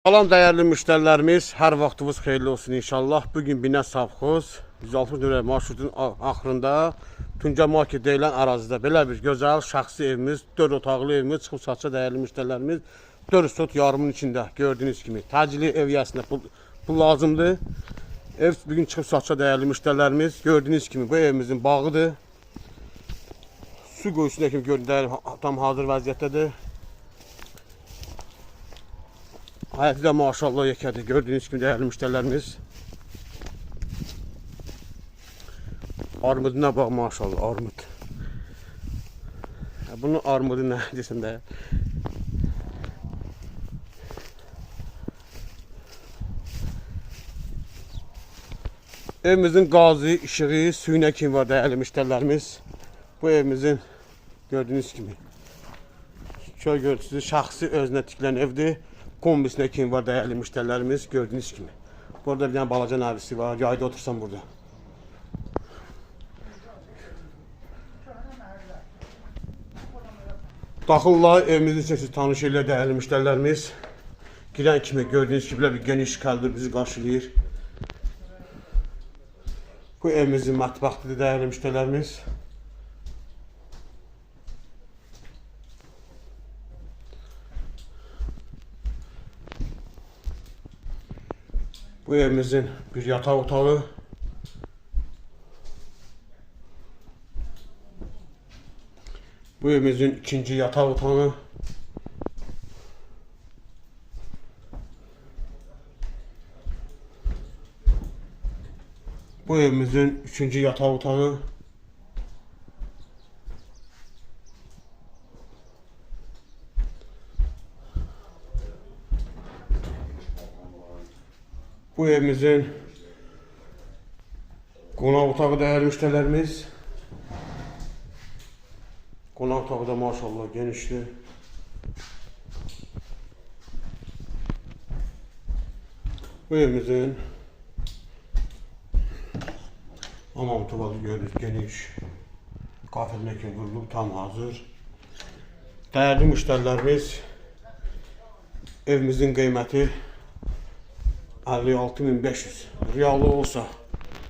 Salam dəyərli müştərilərimiz, hər vaxtınız xeyirli olsun inşallah. Bugün Binə Savxoz 160 nömrəli marşrutun axırında Tuncə Market deyilən ərazidə belə bir gözəl şəxsi evimiz, 4 otaqlı evimiz çıxıb satışa dəyərli müştərilərimiz 4 sot yarımın içində gördüyünüz kimi. Təcili ev yəsinə pul lazımdır. Ev bugün çıxıb satışa dəyərli müştərilərimiz gördüyünüz kimi bu evimizin bağıdır. Su qoyusuna kimi gördüyünüz tam hazır vəziyyətdədir. Hayatı da maşallah yekədir. Gördüğünüz gibi değerli müşterilerimiz. Armuduna bak maşallah, armud. Bunun armudu ne desin de. Evimizin gazı, ışığı, suyuna kim var değerli müşterilerimiz. Bu evimizin gördüğünüz gibi. Şöyle görüntüsü şahsi özünə tikilən evdir. Kombisine kim var değerli müşterilerimiz gördüğünüz gibi. Burada bir tane balaca navisi var. Yayda otursam burada. Daxıllar evimizin içində tanış elə değerli müşterilerimiz. Giren kimi gördüğünüz gibi bir geniş kaldır bizi karşılayır. Bu evimizin mətbəxtidir değerli müşterilerimiz. Bu evimizin bir yataq otağı. Bu evimizin ikinci yataq otağı. Bu evimizin üçüncü yataq otağı. Bu evimizin qonaq otağı değerli müşterilerimiz. Qonaq otağı da maşallah genişdir. Bu evimizin hamam tuvalı görürüz geniş. Kafirine kim kurulub tam hazır. Değerli müşterilerimiz, evimizin qiyməti 56.500 riyalı olsa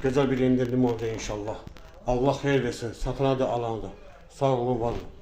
güzel bir indirim olacak inşallah. Allah xeyir versin. Satına da alana da. Sağ olun, var olun.